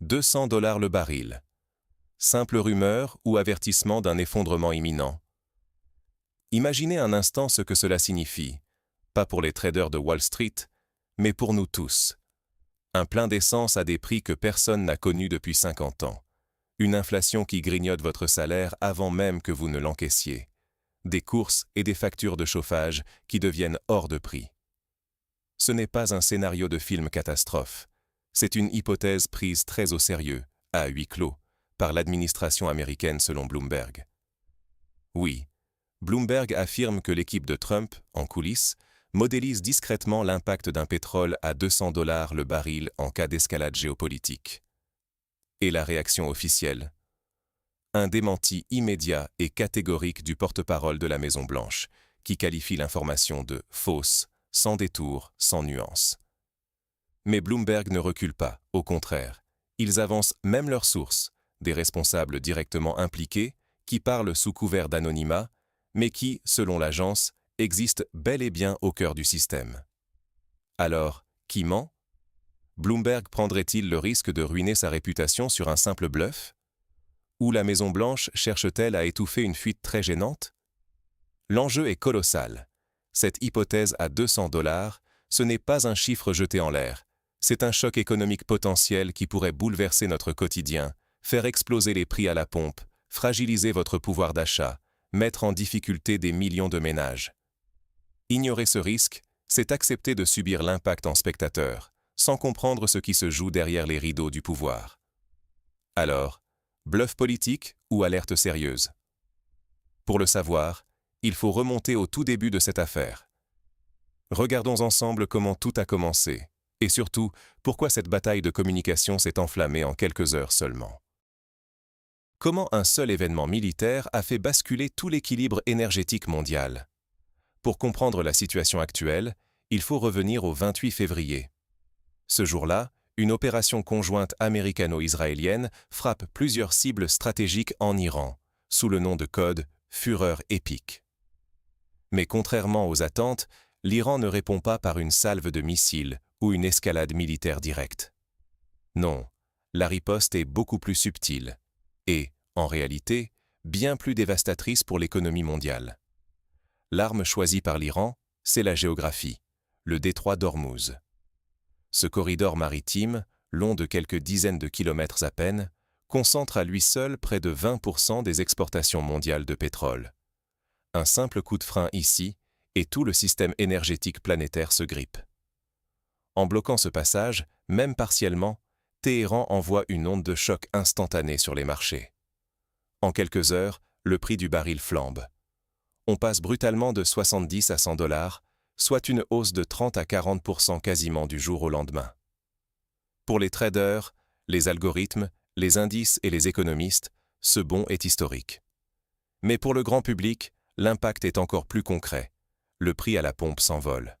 $200 le baril. Simple rumeur ou avertissement d'un effondrement imminent? Imaginez un instant ce que cela signifie, pas pour les traders de Wall Street, mais pour nous tous. Un plein d'essence à des prix que personne n'a connus depuis 50 ans. Une inflation qui grignote votre salaire avant même que vous ne l'encaissiez. Des courses et des factures de chauffage qui deviennent hors de prix. Ce n'est pas un scénario de film catastrophe. C'est une hypothèse prise très au sérieux, à huis clos, par l'administration américaine selon Bloomberg. Oui, Bloomberg affirme que l'équipe de Trump, en coulisses, modélise discrètement l'impact d'un pétrole à $200 le baril en cas d'escalade géopolitique. Et la réaction officielle? Un démenti immédiat et catégorique du porte-parole de la Maison-Blanche, qui qualifie l'information de fausse, sans détour, sans nuance. Mais Bloomberg ne recule pas, au contraire. Ils avancent même leurs sources, des responsables directement impliqués, qui parlent sous couvert d'anonymat, mais qui, selon l'agence, existent bel et bien au cœur du système. Alors, qui ment? Bloomberg prendrait-il le risque de ruiner sa réputation sur un simple bluff? Ou la Maison-Blanche cherche-t-elle à étouffer une fuite très gênante? L'enjeu est colossal. Cette hypothèse à $200, ce n'est pas un chiffre jeté en l'air. C'est un choc économique potentiel qui pourrait bouleverser notre quotidien, faire exploser les prix à la pompe, fragiliser votre pouvoir d'achat, mettre en difficulté des millions de ménages. Ignorer ce risque, c'est accepter de subir l'impact en spectateur, sans comprendre ce qui se joue derrière les rideaux du pouvoir. Alors, bluff politique ou alerte sérieuse? Pour le savoir, il faut remonter au tout début de cette affaire. Regardons ensemble comment tout a commencé, et surtout, pourquoi cette bataille de communication s'est enflammée en quelques heures seulement. Comment un seul événement militaire a fait basculer tout l'équilibre énergétique mondial? Pour comprendre la situation actuelle, il faut revenir au 28 février. Ce jour-là, une opération conjointe américano-israélienne frappe plusieurs cibles stratégiques en Iran, sous le nom de code « Fureur épique ». Mais contrairement aux attentes, l'Iran ne répond pas par une salve de missiles ou une escalade militaire directe. Non, la riposte est beaucoup plus subtile et, en réalité, bien plus dévastatrice pour l'économie mondiale. L'arme choisie par l'Iran, c'est la géographie, le détroit d'Ormuz. Ce corridor maritime, long de quelques dizaines de kilomètres à peine, concentre à lui seul près de 20% des exportations mondiales de pétrole. Un simple coup de frein ici, et tout le système énergétique planétaire se grippe. En bloquant ce passage, même partiellement, Téhéran envoie une onde de choc instantanée sur les marchés. En quelques heures, le prix du baril flambe. On passe brutalement de 70 à $100, soit une hausse de 30 à 40% quasiment du jour au lendemain. Pour les traders, les algorithmes, les indices et les économistes, ce bond est historique. Mais pour le grand public, l'impact est encore plus concret. Le prix à la pompe s'envole.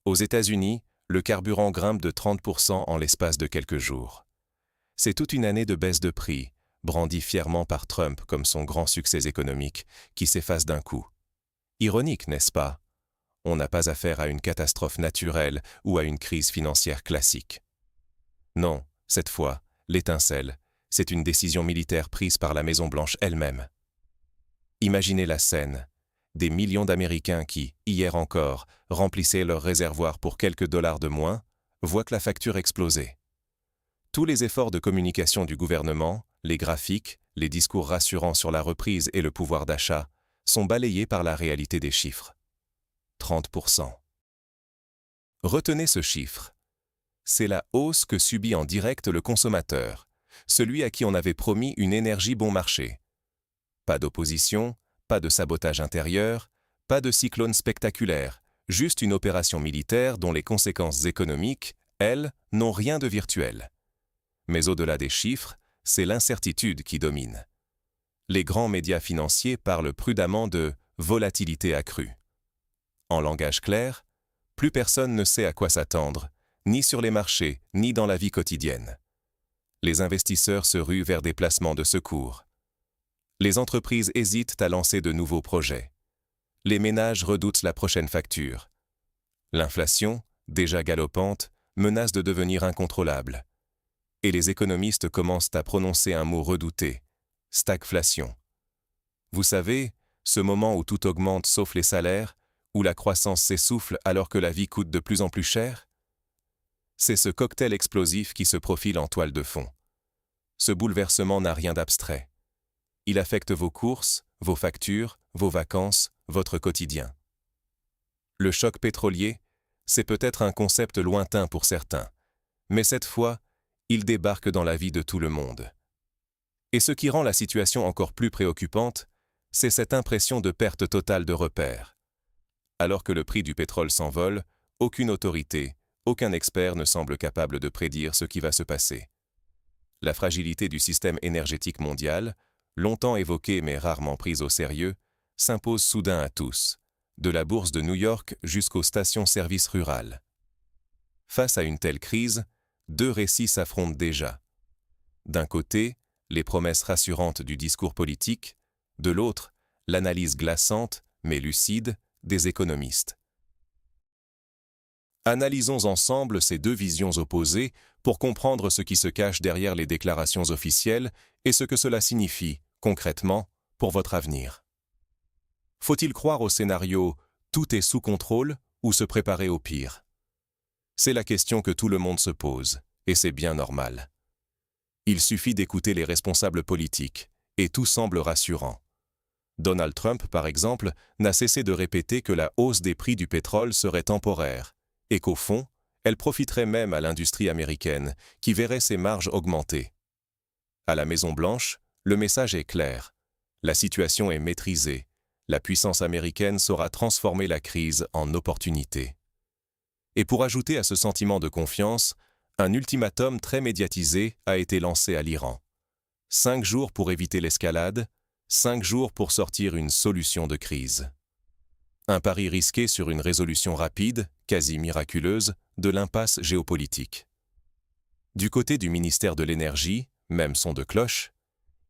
Aux États-Unis, le carburant grimpe de 30% en l'espace de quelques jours. C'est toute une année de baisse de prix, brandi fièrement par Trump comme son grand succès économique, qui s'efface d'un coup. Ironique, n'est-ce pas? On n'a pas affaire à une catastrophe naturelle ou à une crise financière classique. Non, cette fois, l'étincelle, c'est une décision militaire prise par la Maison-Blanche elle-même. Imaginez la scène. Des millions d'Américains qui, hier encore, remplissaient leurs réservoirs pour quelques dollars de moins, voient que la facture explosait. Tous les efforts de communication du gouvernement, les graphiques, les discours rassurants sur la reprise et le pouvoir d'achat, sont balayés par la réalité des chiffres. 30%. Retenez ce chiffre. C'est la hausse que subit en direct le consommateur, celui à qui on avait promis une énergie bon marché. Pas d'opposition, pas de sabotage intérieur, pas de cyclone spectaculaire, juste une opération militaire dont les conséquences économiques, elles, n'ont rien de virtuel. Mais au-delà des chiffres, c'est l'incertitude qui domine. Les grands médias financiers parlent prudemment de « volatilité accrue ». En langage clair, plus personne ne sait à quoi s'attendre, ni sur les marchés, ni dans la vie quotidienne. Les investisseurs se ruent vers des placements de secours. Les entreprises hésitent à lancer de nouveaux projets. Les ménages redoutent la prochaine facture. L'inflation, déjà galopante, menace de devenir incontrôlable. Et les économistes commencent à prononcer un mot redouté, stagflation. Vous savez, ce moment où tout augmente sauf les salaires, où la croissance s'essouffle alors que la vie coûte de plus en plus cher? C'est ce cocktail explosif qui se profile en toile de fond. Ce bouleversement n'a rien d'abstrait. Il affecte vos courses, vos factures, vos vacances, votre quotidien. Le choc pétrolier, c'est peut-être un concept lointain pour certains, mais cette fois, il débarque dans la vie de tout le monde. Et ce qui rend la situation encore plus préoccupante, c'est cette impression de perte totale de repères. Alors que le prix du pétrole s'envole, aucune autorité, aucun expert ne semble capable de prédire ce qui va se passer. La fragilité du système énergétique mondial, longtemps évoquée mais rarement prise au sérieux, s'impose soudain à tous, de la bourse de New York jusqu'aux stations-service rurales. Face à une telle crise, deux récits s'affrontent déjà. D'un côté, les promesses rassurantes du discours politique, de l'autre, l'analyse glaçante, mais lucide, des économistes. Analysons ensemble ces deux visions opposées pour comprendre ce qui se cache derrière les déclarations officielles et ce que cela signifie, concrètement, pour votre avenir. Faut-il croire au scénario « tout est sous contrôle » ou se préparer au pire? C'est la question que tout le monde se pose, et c'est bien normal. Il suffit d'écouter les responsables politiques, et tout semble rassurant. Donald Trump, par exemple, n'a cessé de répéter que la hausse des prix du pétrole serait temporaire, et qu'au fond, elle profiterait même à l'industrie américaine, qui verrait ses marges augmenter. À la Maison-Blanche, le message est clair. La situation est maîtrisée. La puissance américaine saura transformer la crise en opportunité. Et pour ajouter à ce sentiment de confiance, un ultimatum très médiatisé a été lancé à l'Iran. 5 jours pour éviter l'escalade, 5 jours pour sortir une solution de crise. Un pari risqué sur une résolution rapide, quasi miraculeuse, de l'impasse géopolitique. Du côté du ministère de l'Énergie, même son de cloche,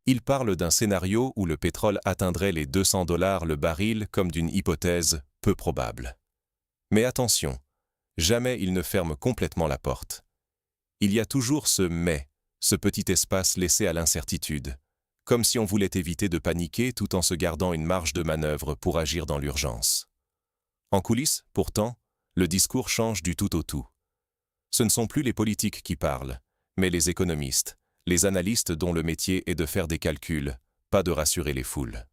il parle d'un scénario où le pétrole atteindrait les $200 le baril comme d'une hypothèse peu probable. Mais attention, jamais il ne ferme complètement la porte. Il y a toujours ce « mais », ce petit espace laissé à l'incertitude, comme si on voulait éviter de paniquer tout en se gardant une marge de manœuvre pour agir dans l'urgence. En coulisses, pourtant, le discours change du tout au tout. Ce ne sont plus les politiques qui parlent, mais les économistes, les analystes dont le métier est de faire des calculs, pas de rassurer les foules.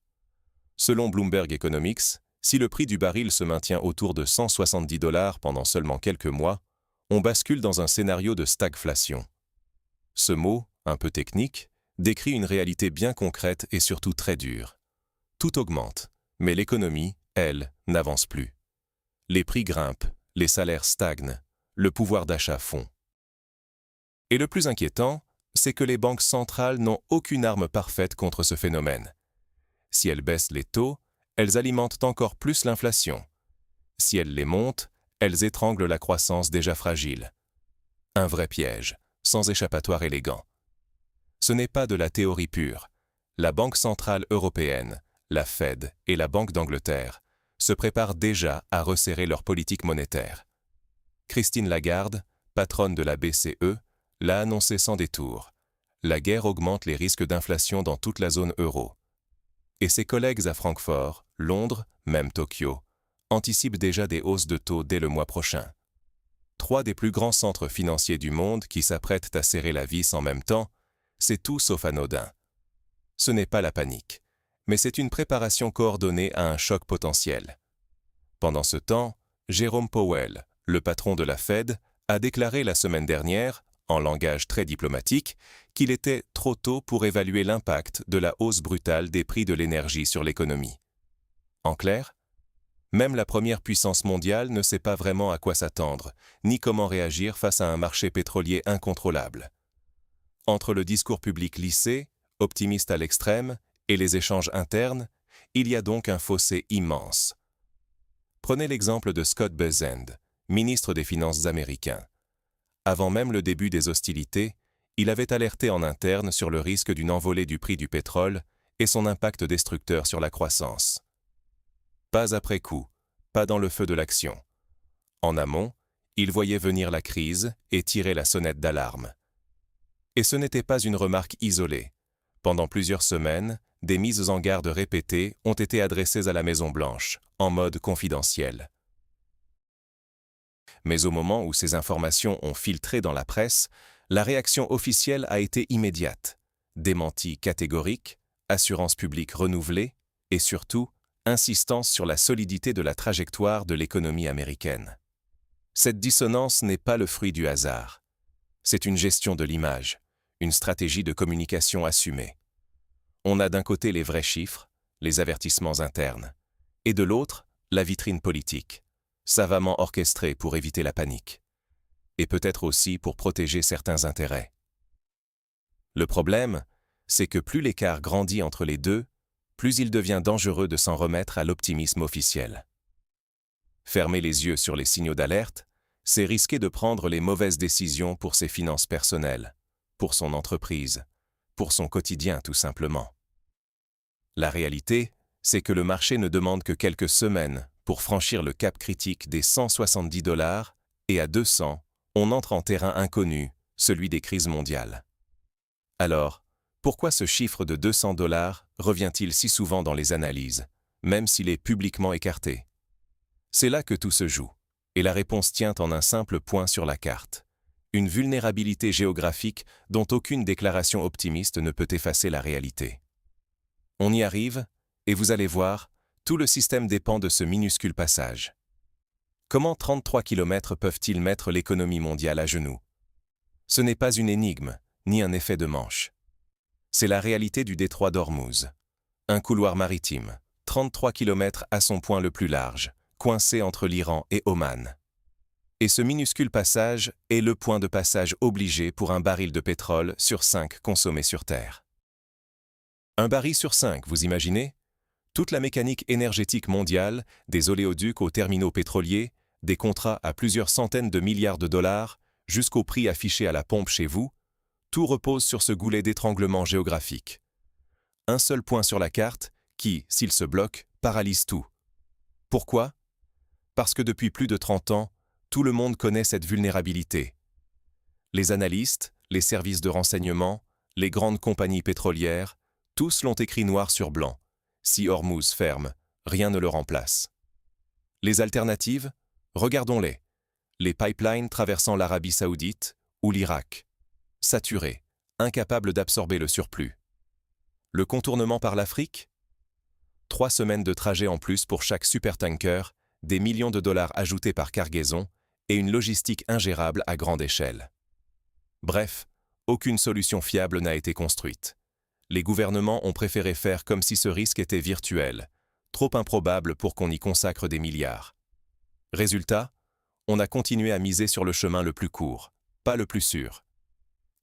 Selon Bloomberg Economics, si le prix du baril se maintient autour de $170 pendant seulement quelques mois, on bascule dans un scénario de stagflation. Ce mot, un peu technique, décrit une réalité bien concrète et surtout très dure. Tout augmente, mais l'économie, elle, n'avance plus. Les prix grimpent, les salaires stagnent, le pouvoir d'achat fond. Et le plus inquiétant, c'est que les banques centrales n'ont aucune arme parfaite contre ce phénomène. Si elles baissent les taux, elles alimentent encore plus l'inflation. Si elles les montent, elles étranglent la croissance déjà fragile. Un vrai piège, sans échappatoire élégant. Ce n'est pas de la théorie pure. La Banque centrale européenne, la Fed et la Banque d'Angleterre se préparent déjà à resserrer leur politique monétaire. Christine Lagarde, patronne de la BCE, l'a annoncé sans détour. La guerre augmente les risques d'inflation dans toute la zone euro. Et ses collègues à Francfort, Londres, même Tokyo, anticipent déjà des hausses de taux dès le mois prochain. 3 des plus grands centres financiers du monde qui s'apprêtent à serrer la vis en même temps, c'est tout sauf anodin. Ce n'est pas la panique, mais c'est une préparation coordonnée à un choc potentiel. Pendant ce temps, Jérôme Powell, le patron de la Fed, a déclaré la semaine dernière, en langage très diplomatique, qu'il était trop tôt pour évaluer l'impact de la hausse brutale des prix de l'énergie sur l'économie. En clair, même la première puissance mondiale ne sait pas vraiment à quoi s'attendre, ni comment réagir face à un marché pétrolier incontrôlable. Entre le discours public lissé, optimiste à l'extrême, et les échanges internes, il y a donc un fossé immense. Prenez l'exemple de Scott Bessent, ministre des Finances américain. Avant même le début des hostilités, il avait alerté en interne sur le risque d'une envolée du prix du pétrole et son impact destructeur sur la croissance. Pas après coup, pas dans le feu de l'action. En amont, il voyait venir la crise et tirait la sonnette d'alarme. Et ce n'était pas une remarque isolée. Pendant plusieurs semaines, des mises en garde répétées ont été adressées à la Maison-Blanche, en mode confidentiel. Mais au moment où ces informations ont filtré dans la presse, la réaction officielle a été immédiate. Démenti catégorique, assurance publique renouvelée et surtout, insistance sur la solidité de la trajectoire de l'économie américaine. Cette dissonance n'est pas le fruit du hasard. C'est une gestion de l'image, une stratégie de communication assumée. On a d'un côté les vrais chiffres, les avertissements internes, et de l'autre, la vitrine politique, savamment orchestrée pour éviter la panique, et peut-être aussi pour protéger certains intérêts. Le problème, c'est que plus l'écart grandit entre les deux, plus il devient dangereux de s'en remettre à l'optimisme officiel. Fermer les yeux sur les signaux d'alerte, c'est risquer de prendre les mauvaises décisions pour ses finances personnelles, pour son entreprise, pour son quotidien tout simplement. La réalité, c'est que le marché ne demande que quelques semaines pour franchir le cap critique des 170 $, et à 200, on entre en terrain inconnu, celui des crises mondiales. Alors, pourquoi ce chiffre de 200 $ revient-il si souvent dans les analyses, même s'il est publiquement écarté? C'est là que tout se joue, et la réponse tient en un simple point sur la carte. Une vulnérabilité géographique dont aucune déclaration optimiste ne peut effacer la réalité. On y arrive, et vous allez voir, tout le système dépend de ce minuscule passage. Comment 33 km peuvent-ils mettre l'économie mondiale à genoux? Ce n'est pas une énigme, ni un effet de manche. C'est la réalité du détroit d'Ormuz. Un couloir maritime, 33 km à son point le plus large, coincé entre l'Iran et Oman. Et ce minuscule passage est le point de passage obligé pour un baril de pétrole sur 5 consommé sur Terre. Un baril sur 5, vous imaginez? Toute la mécanique énergétique mondiale, des oléoducs aux terminaux pétroliers, des contrats à plusieurs centaines de milliards de dollars, jusqu'au prix affiché à la pompe chez vous, tout repose sur ce goulet d'étranglement géographique. Un seul point sur la carte qui, s'il se bloque, paralyse tout. Pourquoi? Parce que depuis plus de 30 ans, tout le monde connaît cette vulnérabilité. Les analystes, les services de renseignement, les grandes compagnies pétrolières, tous l'ont écrit noir sur blanc. Si Ormuz ferme, rien ne le remplace. Les alternatives? Regardons-les. Les pipelines traversant l'Arabie Saoudite ou l'Irak. Saturés, incapables d'absorber le surplus. Le contournement par l'Afrique? 3 semaines de trajet en plus pour chaque supertanker, des millions de dollars ajoutés par cargaison et une logistique ingérable à grande échelle. Bref, aucune solution fiable n'a été construite. Les gouvernements ont préféré faire comme si ce risque était virtuel, trop improbable pour qu'on y consacre des milliards. Résultat, on a continué à miser sur le chemin le plus court, pas le plus sûr.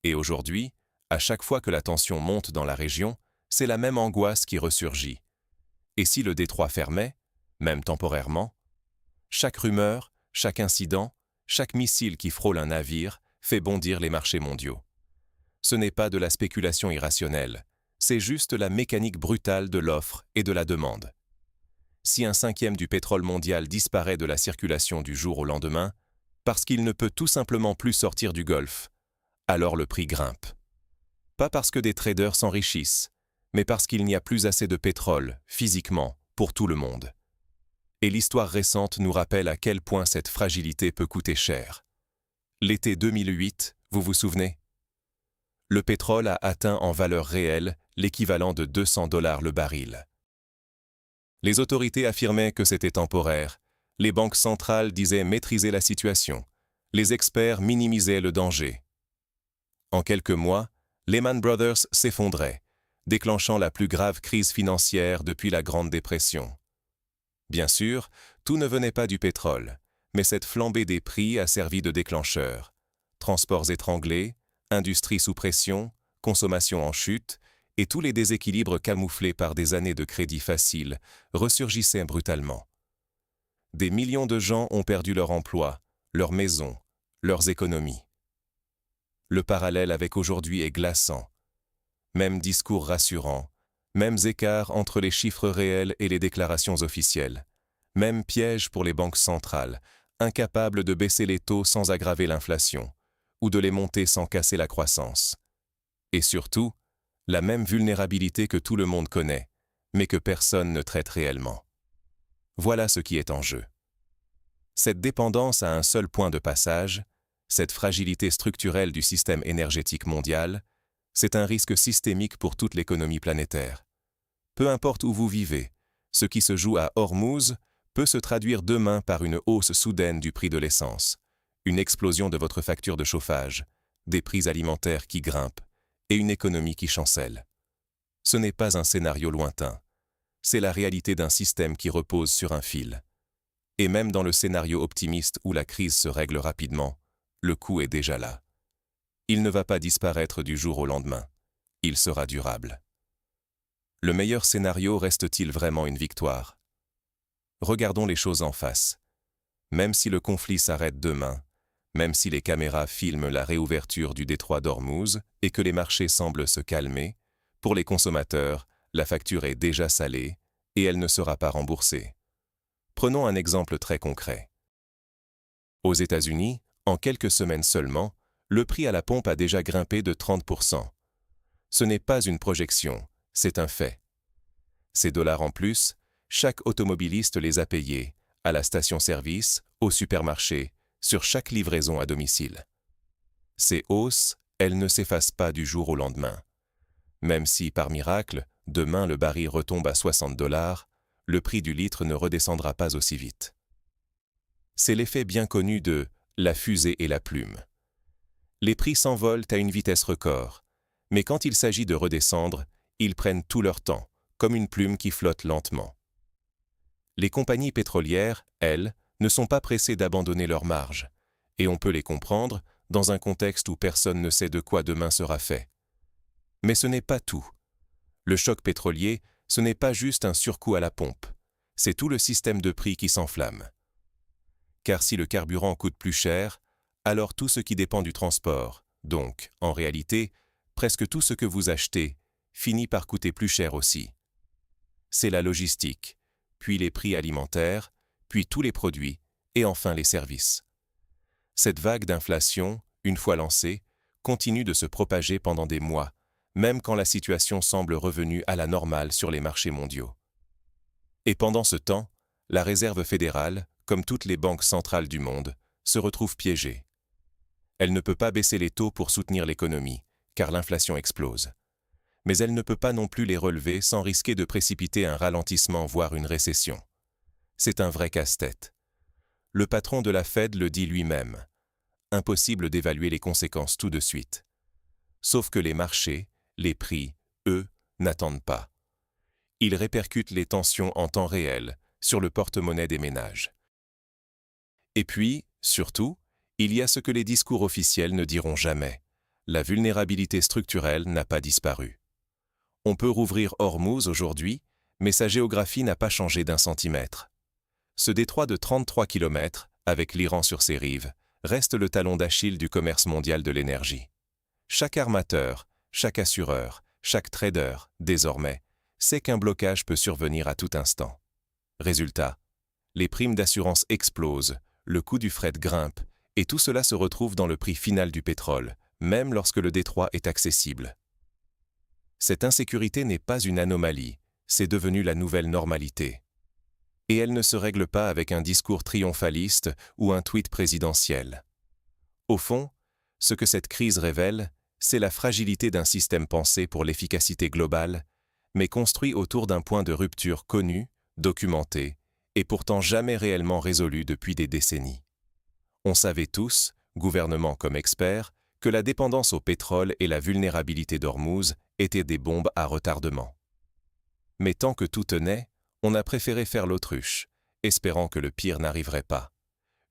Et aujourd'hui, à chaque fois que la tension monte dans la région, c'est la même angoisse qui ressurgit. Et si le détroit fermait, même temporairement? Chaque rumeur, chaque incident, chaque missile qui frôle un navire fait bondir les marchés mondiaux. Ce n'est pas de la spéculation irrationnelle, c'est juste la mécanique brutale de l'offre et de la demande. Si 1/5 du pétrole mondial disparaît de la circulation du jour au lendemain, parce qu'il ne peut tout simplement plus sortir du Golfe, alors le prix grimpe. Pas parce que des traders s'enrichissent, mais parce qu'il n'y a plus assez de pétrole, physiquement, pour tout le monde. Et l'histoire récente nous rappelle à quel point cette fragilité peut coûter cher. L'été 2008, vous vous souvenez? Le pétrole a atteint en valeur réelle l'équivalent de 200 $ le baril. Les autorités affirmaient que c'était temporaire, les banques centrales disaient maîtriser la situation, les experts minimisaient le danger. En quelques mois, Lehman Brothers s'effondrait, déclenchant la plus grave crise financière depuis la Grande Dépression. Bien sûr, tout ne venait pas du pétrole, mais cette flambée des prix a servi de déclencheur. Transports étranglés, industrie sous pression, consommation en chute, et tous les déséquilibres camouflés par des années de crédit facile ressurgissaient brutalement. Des millions de gens ont perdu leur emploi, leur maison, leurs économies. Le parallèle avec aujourd'hui est glaçant. Même discours rassurant, mêmes écarts entre les chiffres réels et les déclarations officielles, même piège pour les banques centrales, incapables de baisser les taux sans aggraver l'inflation, ou de les monter sans casser la croissance. Et surtout, la même vulnérabilité que tout le monde connaît, mais que personne ne traite réellement. Voilà ce qui est en jeu. Cette dépendance à un seul point de passage, cette fragilité structurelle du système énergétique mondial, c'est un risque systémique pour toute l'économie planétaire. Peu importe où vous vivez, ce qui se joue à Hormuz peut se traduire demain par une hausse soudaine du prix de l'essence, une explosion de votre facture de chauffage, des prix alimentaires qui grimpent et une économie qui chancelle. Ce n'est pas un scénario lointain, c'est la réalité d'un système qui repose sur un fil. Et même dans le scénario optimiste où la crise se règle rapidement, le coût est déjà là. Il ne va pas disparaître du jour au lendemain. Il sera durable. Le meilleur scénario reste-t-il vraiment une victoire? Regardons les choses en face. Même si le conflit s'arrête demain, même si les caméras filment la réouverture du détroit d'Ormuz et que les marchés semblent se calmer, pour les consommateurs, la facture est déjà salée et elle ne sera pas remboursée. Prenons un exemple très concret. Aux États-Unis, en quelques semaines seulement, le prix à la pompe a déjà grimpé de 30%. Ce n'est pas une projection, c'est un fait. Ces dollars en plus, chaque automobiliste les a payés, à la station-service, au supermarché, sur chaque livraison à domicile. Ces hausses, elles ne s'effacent pas du jour au lendemain. Même si, par miracle, demain le baril retombe à $60, le prix du litre ne redescendra pas aussi vite. C'est l'effet bien connu de « la fusée et la plume ». Les prix s'envolent à une vitesse record, mais quand il s'agit de redescendre, ils prennent tout leur temps, comme une plume qui flotte lentement. Les compagnies pétrolières, elles, ne sont pas pressées d'abandonner leurs marges, et on peut les comprendre dans un contexte où personne ne sait de quoi demain sera fait. Mais ce n'est pas tout. Le choc pétrolier, ce n'est pas juste un surcoût à la pompe, c'est tout le système de prix qui s'enflamme. Car si le carburant coûte plus cher, alors tout ce qui dépend du transport, donc, en réalité, presque tout ce que vous achetez, finit par coûter plus cher aussi. C'est la logistique, puis les prix alimentaires, puis tous les produits, et enfin les services. Cette vague d'inflation, une fois lancée, continue de se propager pendant des mois, même quand la situation semble revenue à la normale sur les marchés mondiaux. Et pendant ce temps, la Réserve fédérale, comme toutes les banques centrales du monde, se retrouve piégée. Elle ne peut pas baisser les taux pour soutenir l'économie, car l'inflation explose. Mais elle ne peut pas non plus les relever sans risquer de précipiter un ralentissement, voire une récession. C'est un vrai casse-tête. Le patron de la Fed le dit lui-même. Impossible d'évaluer les conséquences tout de suite. Sauf que les marchés, les prix, eux, n'attendent pas. Ils répercutent les tensions en temps réel sur le porte-monnaie des ménages. Et puis, surtout, il y a ce que les discours officiels ne diront jamais. La vulnérabilité structurelle n'a pas disparu. On peut rouvrir Hormuz aujourd'hui, mais sa géographie n'a pas changé d'un centimètre. Ce détroit de 33 km, avec l'Iran sur ses rives, reste le talon d'Achille du commerce mondial de l'énergie. Chaque armateur, chaque assureur, chaque trader, désormais, sait qu'un blocage peut survenir à tout instant. Résultat, les primes d'assurance explosent, le coût du fret grimpe, et tout cela se retrouve dans le prix final du pétrole, même lorsque le détroit est accessible. Cette insécurité n'est pas une anomalie, c'est devenu la nouvelle normalité. Et elle ne se règle pas avec un discours triomphaliste ou un tweet présidentiel. Au fond, ce que cette crise révèle, c'est la fragilité d'un système pensé pour l'efficacité globale, mais construit autour d'un point de rupture connu, documenté, et pourtant jamais réellement résolu depuis des décennies. On savait tous, gouvernements comme experts, que la dépendance au pétrole et la vulnérabilité d'Hormuz étaient des bombes à retardement. Mais tant que tout tenait, on a préféré faire l'autruche, espérant que le pire n'arriverait pas,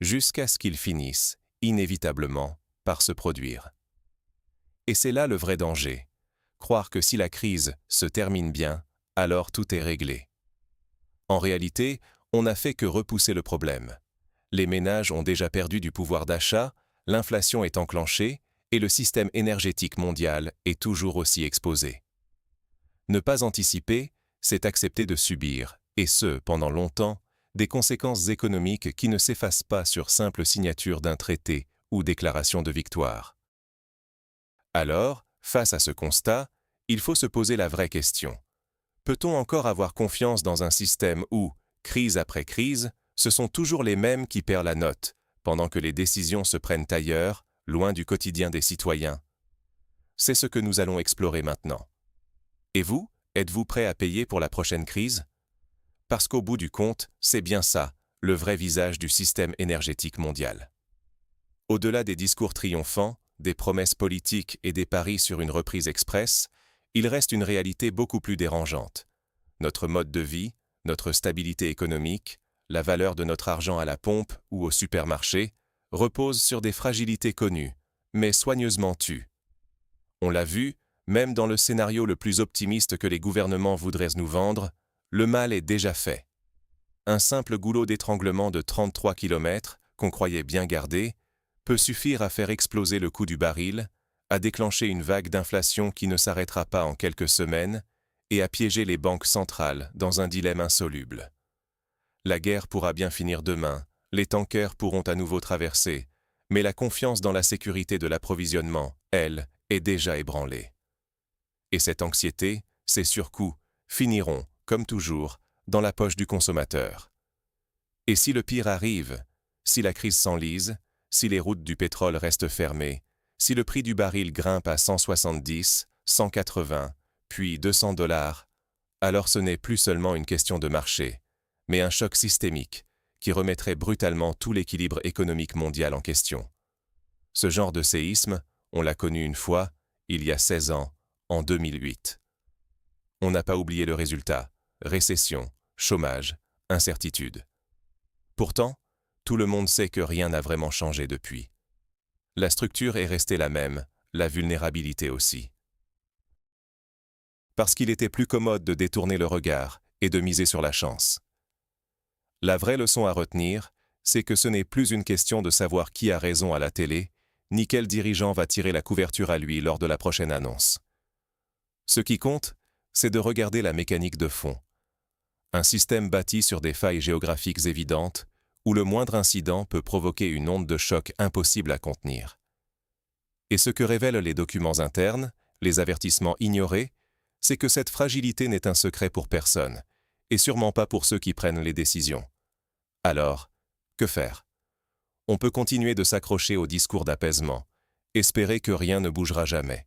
jusqu'à ce qu'il finisse, inévitablement, par se produire. Et c'est là le vrai danger, croire que si la crise se termine bien, alors tout est réglé. En réalité, on n'a fait que repousser le problème. Les ménages ont déjà perdu du pouvoir d'achat, l'inflation est enclenchée et le système énergétique mondial est toujours aussi exposé. Ne pas anticiper, c'est accepter de subir, et ce, pendant longtemps, des conséquences économiques qui ne s'effacent pas sur simple signature d'un traité ou déclaration de victoire. Alors, Face à ce constat, il faut se poser la vraie question. Peut-on encore avoir confiance dans un système où, crise après crise, ce sont toujours les mêmes qui perdent la note, pendant que les décisions se prennent ailleurs, loin du quotidien des citoyens? C'est ce que nous allons explorer maintenant. Et vous, êtes-vous prêt à payer pour la prochaine crise? Parce qu'au bout du compte, c'est bien ça, le vrai visage du système énergétique mondial. Au-delà des discours triomphants, des promesses politiques et des paris sur une reprise express, il reste une réalité beaucoup plus dérangeante. Notre mode de vie, notre stabilité économique, la valeur de notre argent à la pompe ou au supermarché, reposent sur des fragilités connues, mais soigneusement tues. On l'a vu, même dans le scénario le plus optimiste que les gouvernements voudraient nous vendre, le mal est déjà fait. Un simple goulot d'étranglement de 33 km, qu'on croyait bien gardé, peut suffire à faire exploser le coût du baril, à déclencher une vague d'inflation qui ne s'arrêtera pas en quelques semaines et à piéger les banques centrales dans un dilemme insoluble. La guerre pourra bien finir demain, les tankers pourront à nouveau traverser, mais la confiance dans la sécurité de l'approvisionnement, elle, est déjà ébranlée. Et cette anxiété, ces surcoûts, finiront, comme toujours, dans la poche du consommateur. Et si le pire arrive, si la crise s'enlise, si les routes du pétrole restent fermées, si le prix du baril grimpe à 170, 180, puis $200, alors ce n'est plus seulement une question de marché, mais un choc systémique qui remettrait brutalement tout l'équilibre économique mondial en question. Ce genre de séisme, on l'a connu une fois, il y a 16 ans, en 2008. On n'a pas oublié le résultat, récession, chômage, incertitude. Pourtant, tout le monde sait que rien n'a vraiment changé depuis. La structure est restée la même, la vulnérabilité aussi. Parce qu'il était plus commode de détourner le regard et de miser sur la chance. La vraie leçon à retenir, c'est que ce n'est plus une question de savoir qui a raison à la télé, ni quel dirigeant va tirer la couverture à lui lors de la prochaine annonce. Ce qui compte, c'est de regarder la mécanique de fond. Un système bâti sur des failles géographiques évidentes, où le moindre incident peut provoquer une onde de choc impossible à contenir. Et ce que révèlent les documents internes, les avertissements ignorés, c'est que cette fragilité n'est un secret pour personne, et sûrement pas pour ceux qui prennent les décisions. Alors, que faire? On peut continuer de s'accrocher au discours d'apaisement, espérer que rien ne bougera jamais.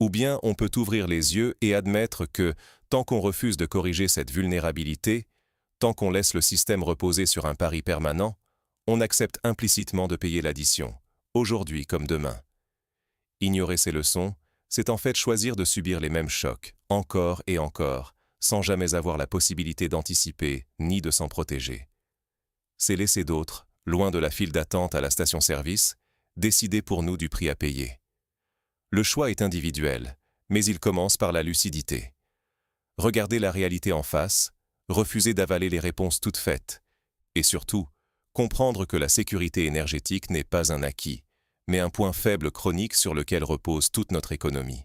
Ou bien on peut ouvrir les yeux et admettre que, tant qu'on refuse de corriger cette vulnérabilité, tant qu'on laisse le système reposer sur un pari permanent, on accepte implicitement de payer l'addition, aujourd'hui comme demain. Ignorer ces leçons, c'est en fait choisir de subir les mêmes chocs, encore et encore, sans jamais avoir la possibilité d'anticiper ni de s'en protéger. C'est laisser d'autres, loin de la file d'attente à la station-service, décider pour nous du prix à payer. Le choix est individuel, mais il commence par la lucidité. Regarder la réalité en face, refuser d'avaler les réponses toutes faites, et surtout, comprendre que la sécurité énergétique n'est pas un acquis, mais un point faible chronique sur lequel repose toute notre économie.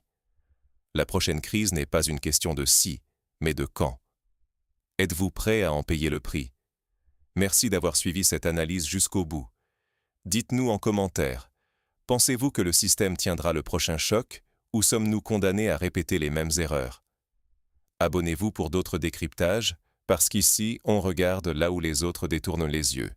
La prochaine crise n'est pas une question de si, mais de quand. Êtes-vous prêt à en payer le prix? Merci d'avoir suivi cette analyse jusqu'au bout. Dites-nous en commentaire, pensez-vous que le système tiendra le prochain choc, ou sommes-nous condamnés à répéter les mêmes erreurs? Abonnez-vous pour d'autres décryptages, parce qu'ici, on regarde là où les autres détournent les yeux.